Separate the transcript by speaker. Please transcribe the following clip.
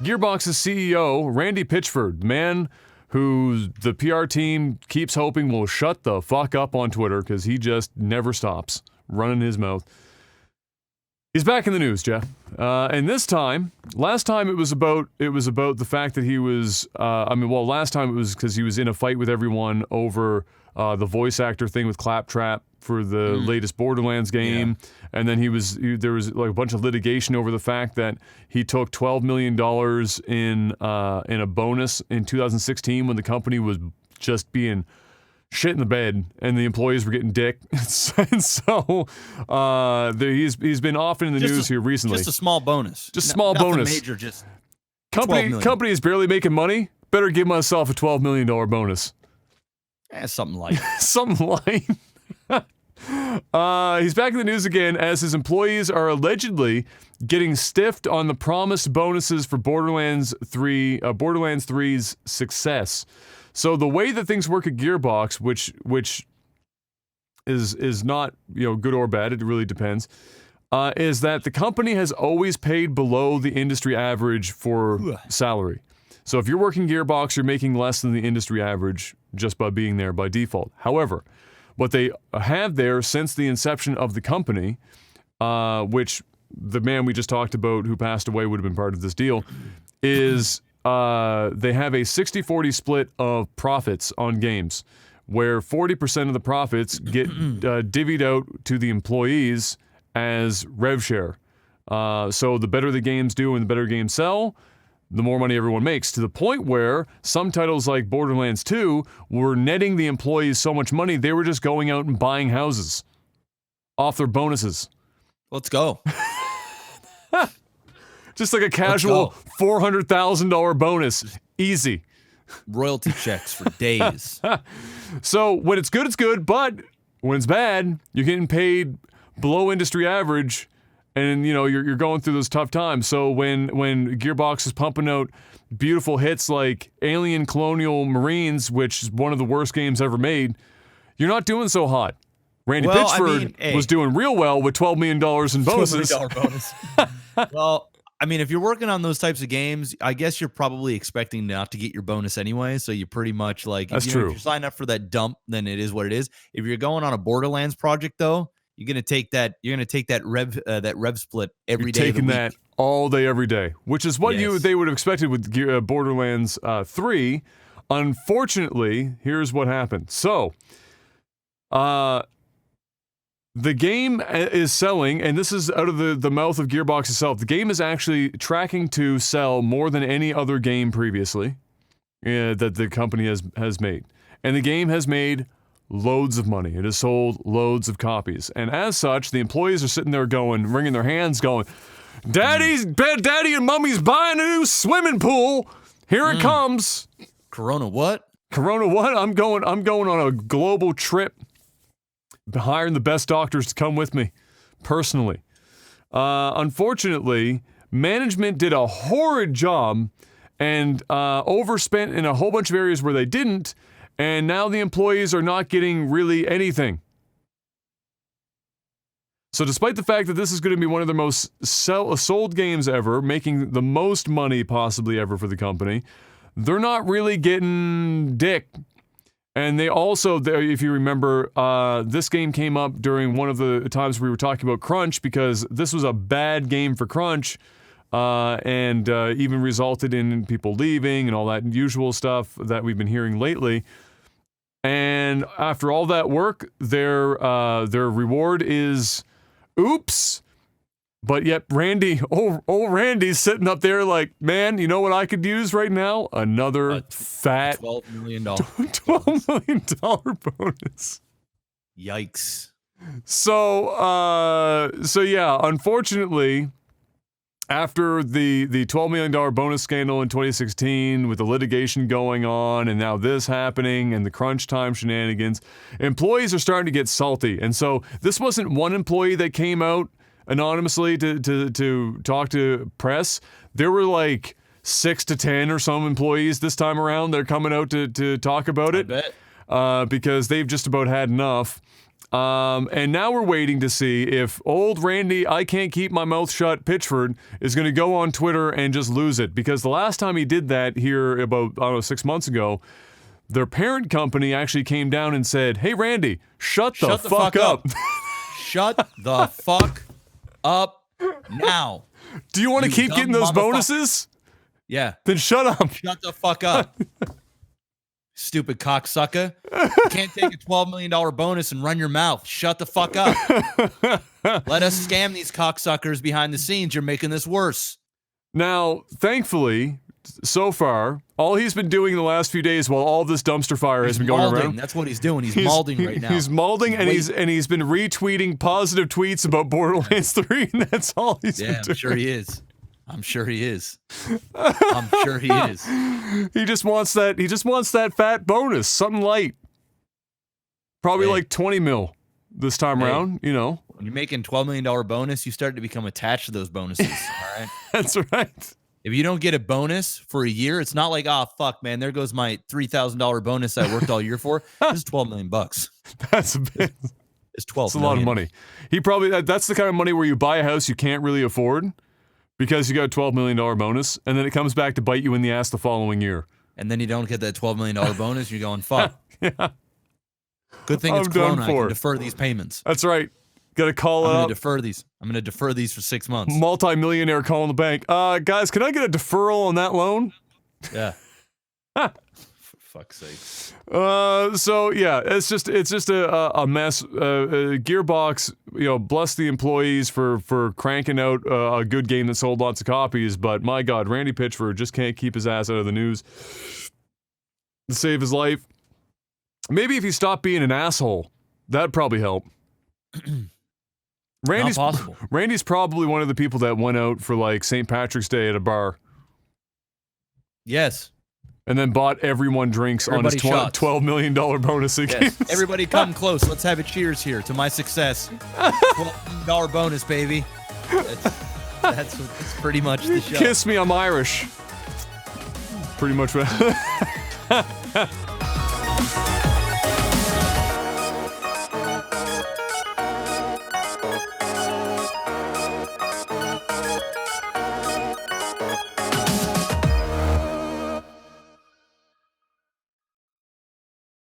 Speaker 1: Gearbox's CEO, Randy Pitchford, man who the PR team keeps hoping will shut the fuck up on Twitter because he just never stops running his mouth. He's back in the news, Jeff. And this time, last time it was about the fact that he was, last time it was because he was in a fight with everyone over the voice actor thing with Claptrap for the latest Borderlands game. Yeah. And then there was like a bunch of litigation over the fact that he took $12 million in a bonus in 2016 when the company was just being shit in the bed and the employees were getting dick. And so he's been often in the news here recently.
Speaker 2: Just a small bonus.
Speaker 1: Small bonus.
Speaker 2: Major, just
Speaker 1: company is barely making money. Better give myself a $12 million bonus.
Speaker 2: Something light.
Speaker 1: Something light. He's back in the news again as his employees are allegedly getting stiffed on the promised bonuses for Borderlands 3's success. So the way that things work at Gearbox, which is not good or bad, it really depends, is that the company has always paid below the industry average for salary. So if you're working Gearbox, you're making less than the industry average just by being there by default. However, what they have there since the inception of the company, which the man we just talked about who passed away would have been part of this deal, is they have a 60-40 split of profits on games, where 40% of the profits get divvied out to the employees as rev share. So the better the games do and the better games sell, the more money everyone makes, to the point where some titles like Borderlands 2 were netting the employees so much money they were just going out and buying houses off their bonuses.
Speaker 2: Let's go.
Speaker 1: Just like a casual $400,000 bonus. Easy.
Speaker 2: Royalty checks for days.
Speaker 1: So when it's good, but when it's bad, you're getting paid below industry average. And, you're going through those tough times. So when Gearbox is pumping out beautiful hits like Alien Colonial Marines, which is one of the worst games ever made, you're not doing so hot. Randy Pitchford was doing real well with $12 million in bonuses.
Speaker 2: $12 million bonus. Well, if you're working on those types of games, I guess you're probably expecting not to get your bonus anyway. So you pretty much
Speaker 1: That's true.
Speaker 2: If you're signing up for that dump, then it is what it is. If you're going on a Borderlands project, though, you're gonna take that. You're gonna take that rev split every day.
Speaker 1: Taking that all day, every day, which is what they would have expected with Borderlands 3. Unfortunately, here's what happened. So, the game is selling, and this is out of the mouth of Gearbox itself. The game is actually tracking to sell more than any other game previously that the company has made, and the game has made loads of money. It has sold loads of copies. And as such, the employees are sitting there wringing their hands going, Daddy and Mommy's buying a new swimming pool. Here it comes.
Speaker 2: Corona what?
Speaker 1: I'm going on a global trip. Hiring the best doctors to come with me, personally. Unfortunately, management did a horrid job and overspent in a whole bunch of areas where they didn't. And now the employees are not getting really anything. So despite the fact that this is going to be one of the most sold games ever, making the most money possibly ever for the company, they're not really getting dick. And they also, if you remember, this game came up during one of the times we were talking about Crunch, because this was a bad game for Crunch, and even resulted in people leaving and all that usual stuff that we've been hearing lately. And after all that work, their reward is oops. But yet Randy's sitting up there like, man, you know what I could use right now? Another fat
Speaker 2: $12 million
Speaker 1: $12 million bonus.
Speaker 2: Yikes.
Speaker 1: So yeah, unfortunately, after the $12 million bonus scandal in 2016, with the litigation going on, and now this happening, and the crunch time shenanigans, employees are starting to get salty. And so this wasn't one employee that came out anonymously to talk to press. There were like 6 to 10 or some employees this time around. They're coming out to talk about it.
Speaker 2: I bet.
Speaker 1: Because they've just about had enough. And now we're waiting to see if old Randy, I can't keep my mouth shut, Pitchford, is going to go on Twitter and just lose it. Because the last time he did that here about, I don't know, 6 months ago, their parent company actually came down and said, hey, Randy, shut the fuck up.
Speaker 2: Shut the fuck up now.
Speaker 1: Do you want to keep getting those bonuses?
Speaker 2: Yeah.
Speaker 1: Then shut up.
Speaker 2: Shut the fuck up. Stupid cocksucker. You can't take a $12 million bonus and run your mouth. Shut the fuck up. Let us scam these cocksuckers behind the scenes. You're making this worse.
Speaker 1: Now, thankfully, so far, all he's been doing the last few days while all this dumpster fire has been going around.
Speaker 2: That's what he's doing. He's malding right now.
Speaker 1: He's malding, and he's been retweeting positive tweets about Borderlands 3, and that's all he's been doing.
Speaker 2: I'm sure he is. I'm sure he is. I'm sure he is.
Speaker 1: He just wants that fat bonus, something light. Probably like 20 mil this time around, you know.
Speaker 2: When you're making $12 million bonus, you start to become attached to those bonuses, all right?
Speaker 1: That's right.
Speaker 2: If you don't get a bonus for a year, it's not like, oh, fuck, man, there goes my $3,000 bonus I worked all year for. This is $12 million bucks.
Speaker 1: That's a bit.
Speaker 2: It's 12
Speaker 1: It's a lot of money. He probably, that's the kind of money where you buy a house you can't really afford because you got a $12 million bonus, and then it comes back to bite you in the ass the following year.
Speaker 2: And then you don't get that $12 million bonus, you're going, fuck.
Speaker 1: Yeah.
Speaker 2: Good thing it's Corona. I can defer these payments.
Speaker 1: That's right. Got to call
Speaker 2: I'm
Speaker 1: up.
Speaker 2: going to defer these. I'm going to defer these for 6 months.
Speaker 1: Multi-millionaire calling the bank. Guys, can I get a deferral on that loan?
Speaker 2: Yeah. For fuck's sake.
Speaker 1: So yeah, it's just a mess. Gearbox, you know, bless the employees for cranking out a good game that sold lots of copies, but my God, Randy Pitchford just can't keep his ass out of the news to save his life. Maybe if he stopped being an asshole, that'd probably help. Randy's probably one of the people that went out for like St. Patrick's Day at a bar.
Speaker 2: Yes. And
Speaker 1: then bought everyone drinks on his $12 million bonus again.
Speaker 2: Yes. Everybody come close. Let's have a cheers here to my success. $12 million bonus, baby. That's pretty much the show.
Speaker 1: Kiss me, I'm Irish. Pretty much what